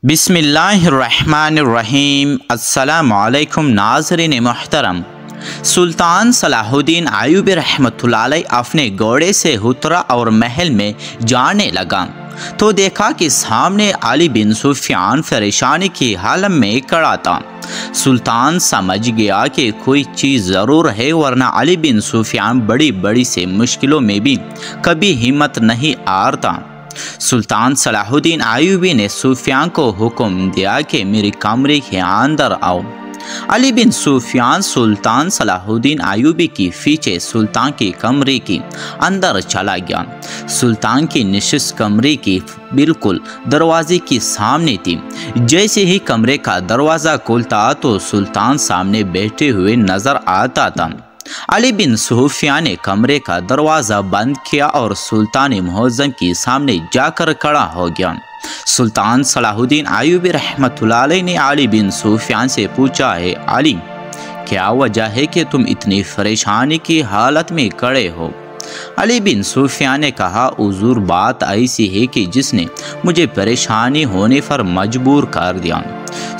बिस्मिल्लाहिर्रहमानिर्रहीम। अस्सलामुअलैकुम नाज़रीन मोहतरम। सुल्तान सलाहुद्दीन अय्यूबी रहमतुल्लाह अलैह अपने घोड़े से उतरा और महल में जाने लगा तो देखा कि सामने अली बिन सुफियान परेशानी की हालत में खड़ा था। सुल्तान समझ गया कि कोई चीज़ ज़रूर है, वरना अली बिन सुफियान बड़ी बड़ी से मुश्किलों में भी कभी हिम्मत नहीं हारता। सुल्तान सलाहुद्दीन अय्यूबी ने सुफियान को हुक्म दिया कि मेरे कमरे के अंदर आओ। अली बिन सुफियान सुल्तान सलाहुद्दीन अय्यूबी की पीछे सुल्तान के कमरे के अंदर चला गया। सुल्तान की नशिस्त कमरे की बिल्कुल दरवाजे के सामने थी। जैसे ही कमरे का दरवाज़ा खुलता तो सुल्तान सामने बैठे हुए नजर आता था। अली बिन सुफियान ने कमरे का दरवाज़ा बंद किया और सुल्तान मुअज़्ज़म के सामने जाकर खड़ा हो गया। सुल्तान सलाहुद्दीन अय्यूबी रहमतुल्लाह अलैह ने अली बिन सुफियान से पूछा है, अली क्या वजह है कि तुम इतनी परेशानी की हालत में खड़े हो? अली बिन सुफियान ने कहा, हुजूर बात ऐसी है कि जिसने मुझे परेशानी होने पर मजबूर कर दिया।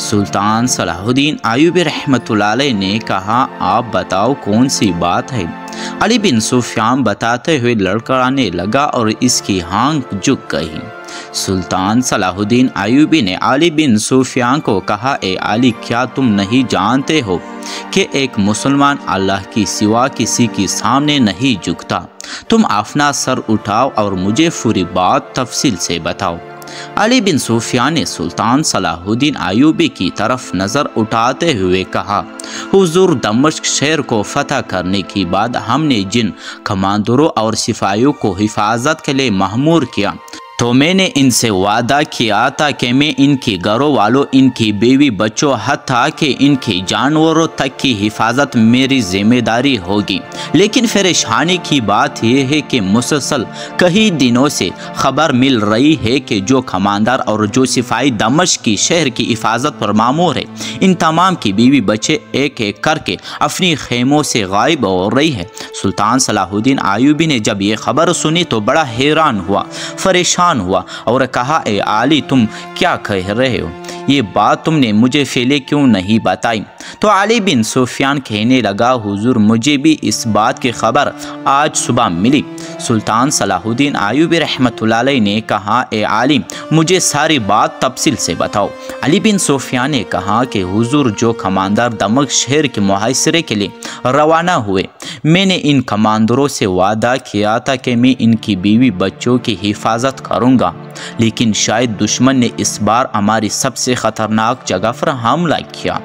सुल्तान सलाहुद्दीन अय्यूबी रहमतुल्लाह अलैह ने कहा, आप बताओ कौन सी बात है? अली बिन सुफियान बताते हुए लड़खड़ाने लगा और इसकी आंख झुक गई। सुल्तान सलाहुद्दीन अय्यूबी ने अली बिन सुफियान को कहा, ए अली क्या तुम नहीं जानते हो कि एक मुसलमान अल्लाह की सिवा किसी के सामने नहीं झुकता? तुम अपना सर उठाओ और मुझे पूरी बात तफसील से बताओ। अली बिन सुफियान ने सुल्तान सलाहुद्दीन अय्यूबी की तरफ नज़र उठाते हुए कहा, हुजूर दमिश्क शहर को फतह करने के बाद हमने जिन कमांडरों और सिपाहियों को हिफाजत के लिए मामूर किया तो मैंने इनसे वादा किया था कि मैं इनके घरों वालों, इनकी बीवी बच्चों, हत्ता कि इनके जानवरों तक की हिफाजत मेरी जिम्मेदारी होगी। लेकिन परेशानी की बात यह है कि मुसलसल कई दिनों से खबर मिल रही है कि जो कमांडर और जो सिपाही दमिश्क की शहर की हिफाजत पर मामूर है, इन तमाम की बीवी बच्चे एक एक करके अपनी खेमों से गायब हो रही है। सुल्तान सलाहुद्दीन अय्यूबी ने जब ये खबर सुनी तो बड़ा हैरान हुआ, परेशान हुआ और कहा, ए अली तुम क्या कह रहे हो? ये बात तुमने मुझे पहले क्यों नहीं बताई? तो अली बिन सुफियान कहने लगा, हुजूर मुझे भी इस बात की खबर आज सुबह मिली। सुल्तान सलाहुद्दीन अय्यूबी रहमतुल्लाह अलैह ने कहा, ए अली मुझे सारी बात तफसील से बताओ। अली बिन सुफियान ने कहा कि हुजूर जो कमांडर दमिश्क शहर के मुहासरे के लिए रवाना हुए, मैंने इन कमांडरों से वादा किया था कि मैं इनकी बीवी बच्चों की हिफाजत करूंगा, लेकिन शायद दुश्मन ने इस बार हमारी सबसे ख़तरनाक जगह पर हमला किया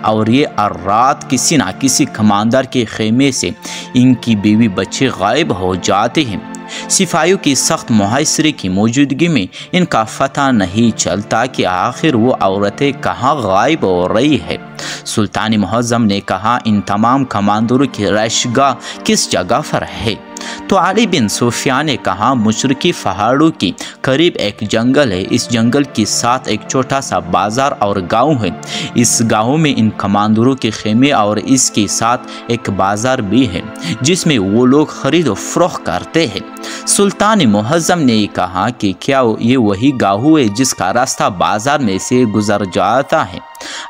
और ये रात किसी न किसी कमांडर के खेमे से इनकी बीवी बच्चे गायब हो जाते हैं। सिपाहियों की सख्त मुहासरे की मौजूदगी में इनका पता नहीं चलता कि आखिर वो औरतें कहाँ गायब हो रही है। सुल्तान मुअज़्ज़म ने कहा, इन तमाम कमांडरों की रैशगाह किस जगह पर है? तो अली बिन सुफियान ने कहा, मशरकी पहाड़ों के करीब एक जंगल है। इस जंगल के साथ एक छोटा सा बाजार और गांव है। इस गांव में इन कमांडरों के खेमे और इसके साथ एक बाजार भी है जिसमें वो लोग खरीद और फरोख्त करते हैं। सुल्तान मुअज़्ज़म ने कहा कि क्या ये वही गांव है जिसका रास्ता बाजार में से गुजर जाता है?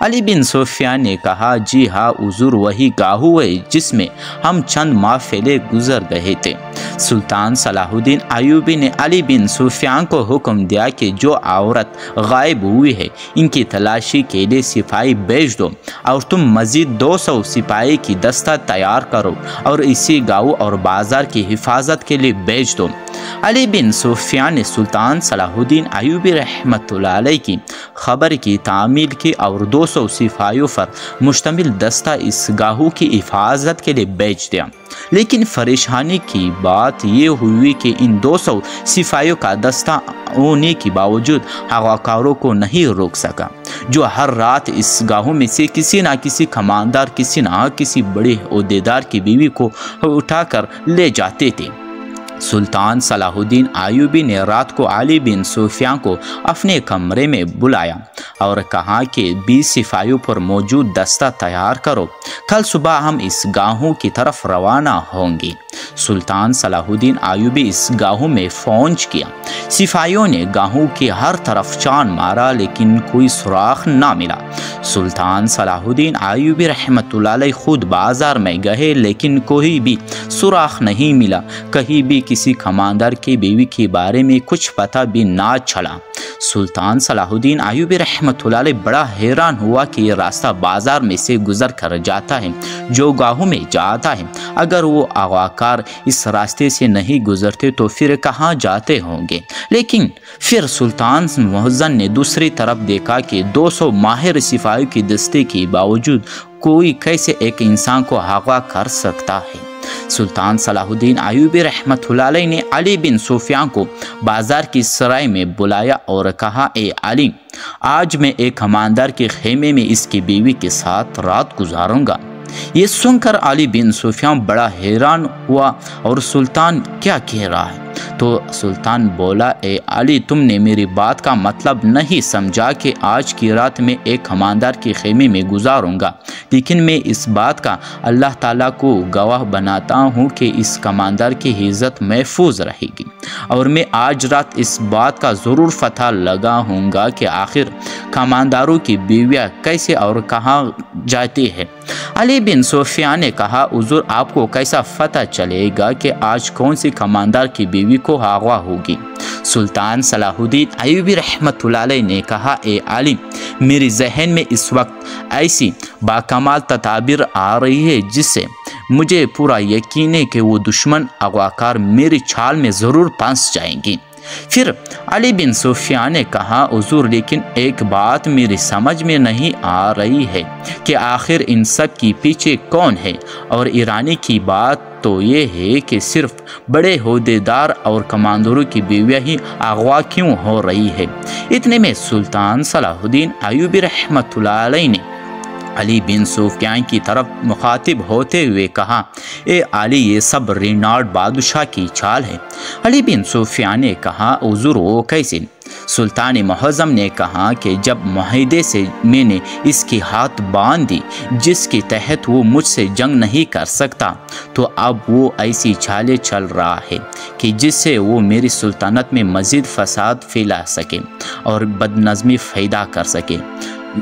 अली बिन सुफियान ने कहा, जी हाँ हुजूर वही गांव है जिसमें हम चंद माह पहले गुजर गए थे। सुल्तान सलाहुद्दीन अय्यूबी ने अली बिन सुफियान को हुक्म दिया कि जो औरत गायब हुई है इनकी तलाशी के लिए सिपाही भेज दो और तुम मज़ीद 200 सिपाही की दस्ता तैयार करो और इसी गांव और बाजार की हिफाजत के लिए भेज दो। अली बिन सुफियान ने सुल्तान सलाहुद्दीन अय्यूबी रहमतुल्लाह अलैह की खबर की तामील की और 200 सिपाहियों पर मुश्तमिल दस्ता इस गांव की हिफाजत के लिए भेज दिया। लेकिन परेशानी की बात ये हुई कि इन 200 सिपाहियों का दस्ता होने के बावजूद हवाकारों को नहीं रोक सका, जो हर रात इस गांव में से किसी न किसी कमांडर, किसी न किसी बड़े ओहदेदार की बीवी को उठाकर ले जाते थे। सुल्तान सलाहुद्दीन अय्यूबी ने रात को अली बिन सुफियान को अपने कमरे में बुलाया اور کہا کہ 20 سپاہیوں پر موجود دستہ تیار کرو، کل صبح ہم اس گاہوں کی طرف روانہ ہوں گے۔ سلطان صلاح الدین ایوبی اس گاہوں میں فوج کیا۔ سپاہیوں نے گاہوں کی ہر طرف چاند مارا لیکن کوئی سراغ نہ ملا۔ سلطان صلاح الدین ایوبی رحمۃ اللہ علیہ خود بازار میں گئے لیکن کوئی بھی سراغ نہیں ملا، کہیں بھی کسی کماندار کی بیوی کے بارے میں کچھ پتہ بھی نہ چلا۔ سلطان صلاح الدین ایوبی رحمۃ اللہ علیہ بڑا حیران ہوا کہ یہ راستہ بازار میں سے گزر کر جاتا ہے جو گاہوں میں جاتا ہے، اگر وہ اغواکار اس راستے سے نہیں گزرتے تو پھر کہاں جاتے ہوں گے؟ لیکن پھر سلطان محزن نے دوسری طرف دیکھا کہ 200 ماہر سپاہیوں کی دستے کے باوجود کوئی کیسے ایک انسان کو اغوا کر سکتا ہے؟ سلطان صلاح الدین ایوبی رحمۃ اللہ علیہ نے علی بن سفیان کو بازار کی سرائے میں بلایا اور کہا، اے علی، آج میں ایک کماندار کے خیمے میں اس کی بیوی کے ساتھ رات گزاروں گا۔ یہ سن کر علی بن سفیان بڑا حیران ہوا اور سلطان کیا کہہ رہا ہے؟ تو سلطان بولا، اے علی، تم نے میری بات کا مطلب نہیں سمجھا کہ آج کی رات میں ایک کماندار کے خیمے میں گزاروں گا، لیکن میں اس بات کا اللہ تعالیٰ کو گواہ بناتا ہوں کہ اس کماندار کی عزت محفوظ رہے گی، اور میں آج رات اس بات کا ضرور پتہ لگاؤں گا کہ آخر کمانداروں کی بیویاں کیسے اور کہاں جاتی ہے۔ علی بن سفیان نے کہا، حضور، آپ کو کیسا پتہ چلے گا کہ آج کون سی کماندار کی بیوی کو اغوا ہوگی؟ سلطان صلاح الدین ایوبی رحمۃ اللہ علیہ نے کہا، اے علی، میرے ذہن میں اس وقت ایسی باکمال تدابیر آ رہی ہے جس سے مجھے پورا یقین ہے کہ وہ دشمن اغواکار میری چھال میں ضرور پھنس جائیں گے۔ پھر علی بن سفیان نے کہا، حضور، لیکن ایک بات میری سمجھ میں نہیں آ رہی ہے کہ آخر ان سب کے پیچھے کون ہے، اور ایرانی کی بات تو یہ ہے کہ صرف بڑے عہدیدار اور کمانداروں کی بیویاں ہی اغوا کیوں ہو رہی ہے؟ اتنے میں سلطان صلاح الدین ایوبی رحمۃ اللہ علیہ نے علی بن سفیان کی طرف مخاطب ہوتے ہوئے کہا، اے علی، یہ سب رینارڈ بادشاہ کی چال ہے۔ علی بن سفیان نے کہا، حضور، وہ کیسے؟ سلطان محظم نے کہا کہ جب معاہدے سے میں نے اس کی ہاتھ باندھ دی جس کے تحت وہ مجھ سے جنگ نہیں کر سکتا، تو اب وہ ایسی چالیں چل رہا ہے کہ جس سے وہ میری سلطنت میں مزید فساد پھیلا سکے اور بدنظمی پیدا کر سکے۔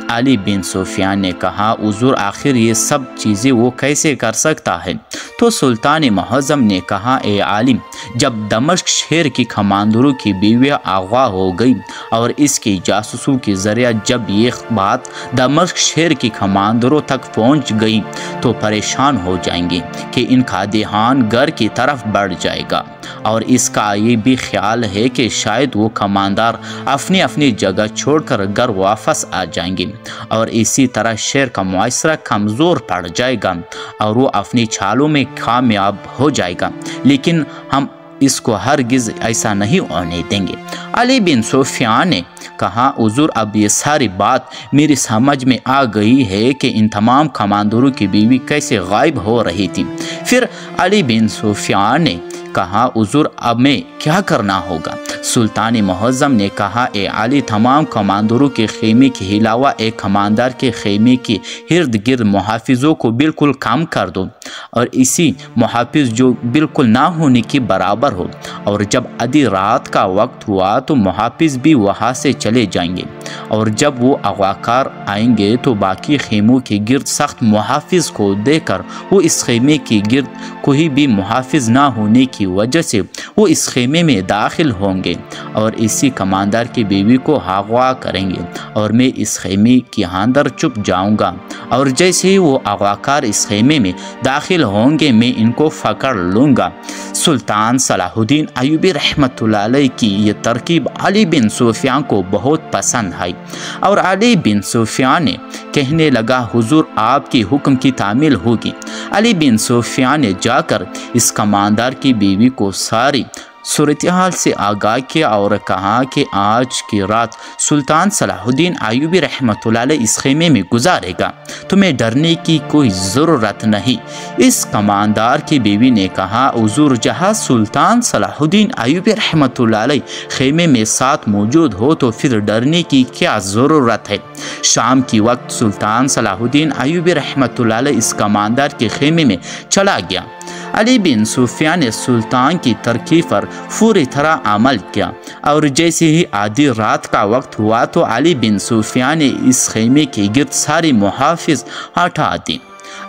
علی بن سفیان نے کہا، حضور، آخر یہ سب چیزیں وہ کیسے کر سکتا ہے؟ تو سلطان محظم نے کہا، اے عالم، جب دمشق شہر کی کمانداروں کی بیویاں اغوا ہو گئی اور اس کی جاسوسوں کے ذریعہ جب یہ بات دمشق شہر کی کمانداروں تک پہنچ گئی تو پریشان ہو جائیں گے کہ ان کا دھیان گھر کی طرف بڑھ جائے گا، اور اس کا یہ بھی خیال ہے کہ شاید وہ کماندار اپنی اپنی جگہ چھوڑ کر گھر واپس آ جائیں گے، اور اسی طرح شہر کا معاشرہ کمزور پڑ جائے گا اور وہ اپنی چالوں میں کامیاب ہو جائے گا، لیکن ہم اس کو ہرگز ایسا نہیں ہونے دیں گے۔ علی بن سفیان نے کہا، حضور، اب یہ ساری بات میری سمجھ میں آ گئی ہے کہ ان تمام کمانداروں کی بیوی کیسے غائب ہو رہی تھی۔ پھر علی بن سفیان نے کہا، حضور، اب میں کیا کرنا ہوگا؟ سلطان محظم نے کہا، اے علی، تمام کمانداروں کے خیمے کے علاوہ ایک کماندار کے خیمے کے ارد گرد محافظوں کو بالکل کم کر دو، اور اسی محافظ جو بالکل نہ ہونے کے برابر ہو، اور جب آدھی رات کا وقت ہوا تو محافظ بھی وہاں سے چلے جائیں گے، اور جب وہ اغواکار آئیں گے تو باقی خیموں کے گرد سخت محافظ کو دے کر وہ اس خیمے کے گرد کوئی بھی محافظ نہ ہونے کی وجہ سے وہ اس خیمے میں داخل ہوں گے اور اسی کماندار کی بیوی کو اغوا کریں گے، اور میں اس خیمے کے اندر چھپ جاؤں گا، اور جیسے ہی وہ اغواکار اس خیمے میں داخل ہوں گے میں ان کو پکڑ لوں گا۔ سلطان صلاح الدین ایوبی رحمۃ اللہ علیہ کی یہ ترکیب علی بن سفیان کو بہت پسند آئی، اور علی بن سفیان نے کہنے لگا، حضور، آپ کی حکم کی تعمیل ہوگی۔ علی بن سفیان نے جا کر اس کماندار کی بیوی کو ساری सूरत-ए-हाल से आगाह किया और कहा कि आज की रात सुल्तान सलाहुद्दीन अय्यूबी रहमतुल्लाह अलैह इस खेमे में गुजारेगा, तुम्हें डरने की कोई ज़रूरत नहीं। इस कमांडर की बीवी ने कहा, हुजूर जहाँ सुल्तान सलाहुद्दीन अय्यूबी रहमतुल्लाह अलैह खेमे में साथ मौजूद हो तो फिर डरने की क्या ज़रूरत है। शाम की वक्त सुल्तान सलाहुद्दीन अय्यूबी रहमतुल्लाह अलैह इस कमांडर के खेमे में चला गया। अली बिन सुफियान ने सुल्तान की तरकीब पर पूरी तरह अमल किया और जैसे ही आधी रात का वक्त हुआ तो अली बिन सुफियान ने इस खेमे के गिर्द सारी मुहाफिज हटा दी।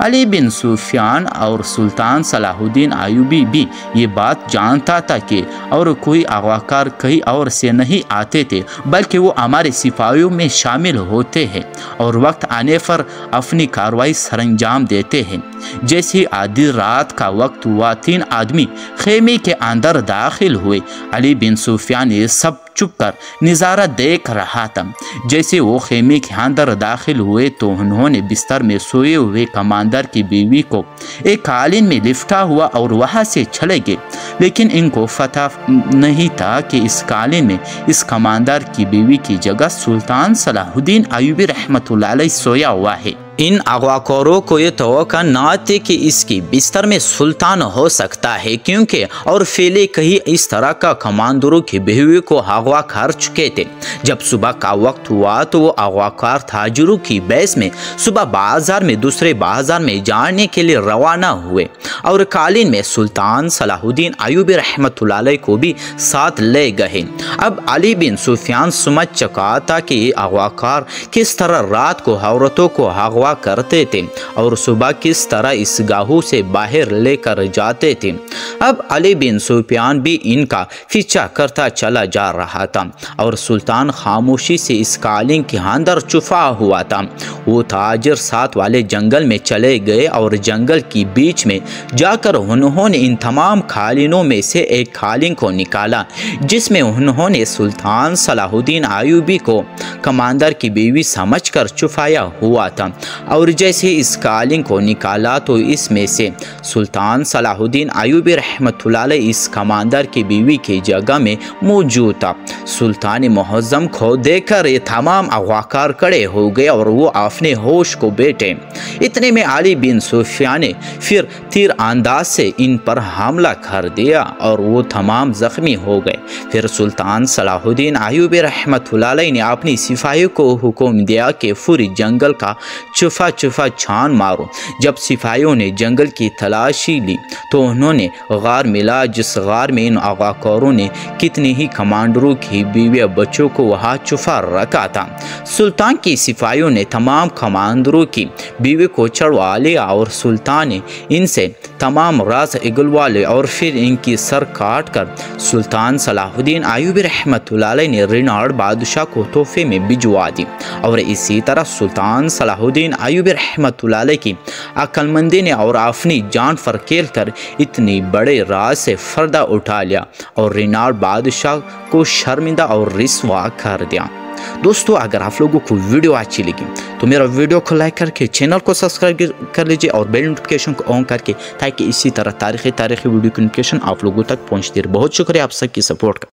अली बिन सुफियान और सुल्तान सलाहुद्दीन अय्यूबी भी ये बात जानता था कि और कोई अगवाकार कहीं और से नहीं आते थे, बल्कि वो हमारे सिपाहियों में शामिल होते हैं और वक्त आने पर अपनी कार्रवाई सरंजाम देते हैं। जैसे आधी रात का वक्त हुआ, 3 आदमी खेमे के अंदर दाखिल हुए। अली बिन सुफियान ने सब चुप कर नज़ारा देख रहा था। जैसे वो खेमे के अंदर दाखिल हुए तो उन्होंने बिस्तर में सोए हुए कमांडर की बीवी को एक कालीन में लिपटा हुआ और वहाँ से चले गए, लेकिन इनको पता नहीं था कि इस कालीन में इस कमांडर की बीवी की जगह सुल्तान सलाहुद्दीन अय्यूबी रहमतुल्लाह अलैह सोया हुआ है। इन अगवाकारों को ये तवक्का न थी कि इसकी बिस्तर में सुल्तान हो सकता है, क्योंकि और पहले कहीं इस तरह का कमांडरों की बीवी को अगवा कर चुके थे। जब सुबह का वक्त हुआ तो वो अगवाकार ताजिरों की बैस में सुबह बाजार में दूसरे बाजार में जाने के लिए रवाना हुए और कालीन में सुल्तान सलाहुद्दीन अय्यूबी रहमतुल्लाह अलैह को भी साथ ले गए। अब अली बिन सुफियान समझ चुका था कि ये अगवाकार किस तरह रात को औरतों को अगवा करते थे और सुबह किस तरह इस गाहू से बाहर लेकर जाते थे। अब अली बिन सुफियान भी इनका पीछा करता चला जा रहा था और सुल्तान खामोशी से इस कालीन के अंदर छुपा हुआ था। वो ताजिर साथ वाले जंगल में चले गए और जंगल की बीच में जाकर उन्होंने इन तमाम कालीनों में से एक कालीन को निकाला, जिसमें उन्होंने सुल्तान सलाहुद्दीन अय्यूबी को कमांडर की बीवी समझकर छुपाया हुआ था और जैसे इस कालीन को निकाला तो इसमें से सुल्तान सलाहुद्दीन अय्यूबी रहमतुल्लाह अलैह इस कमांडर की बीवी की जगह में मौजूद था। सुल्तान मुअज़्ज़म को देखकर ये तमाम अगवाकार खड़े हो गए और वो अपने होश को बैठे। इतने में अली बिन सुफियान ने फिर तीर अंदाज से इन पर हमला कर दिया और वो तमाम जख्मी हो गए। फिर सुल्तान सलाहुद्दीन अय्यूबी रहमतुल्लाह अलैह ने अपनी सिपाहियों को हुक्म दिया कि पूरी जंगल का चुफा छान मारो। जब सिपाहियों ने जंगल की तलाशी ली तो उन्होंने गार मिला, जिस गार में इन अगवाकारों ने कितने ही कमांडरों की बीवी बच्चों को वहाँ छुपा रखा था। सुल्तान की सिपाहियों ने तमाम कमांडरों की बीवी को चढ़वा लिया और सुल्तान ने इनसे तमाम राज इगलवा लिए और फिर इनकी सर काट कर सुल्तान सलाहुद्दीन अय्यूबी रहमतुल्लाह अलैह ने रेनाड़ बादशाह को तोहफे में भिजवा दी। और इसी तरह सुल्तान सलाहुद्दीन अय्यूबी रहमतुल्लाह अलैह की अक्लमंदी ने और अपनी जान पर खेल कर इतनी बड़े राज से फ़ायदा उठा लिया और रेनाड़ बादशाह को शर्मिंदा और रिस्वा कर दिया। दोस्तों, अगर आप लोगों को वीडियो अच्छी लगी तो मेरा वीडियो को लाइक करके चैनल को सब्सक्राइब कर लीजिए और बेल नोटिफिकेशन को ऑन करके, ताकि इसी तरह तारीखी वीडियो की नोटिफिकेशन आप लोगों तक पहुंचती रहे। बहुत शुक्रिया आप सबकी सपोर्ट का।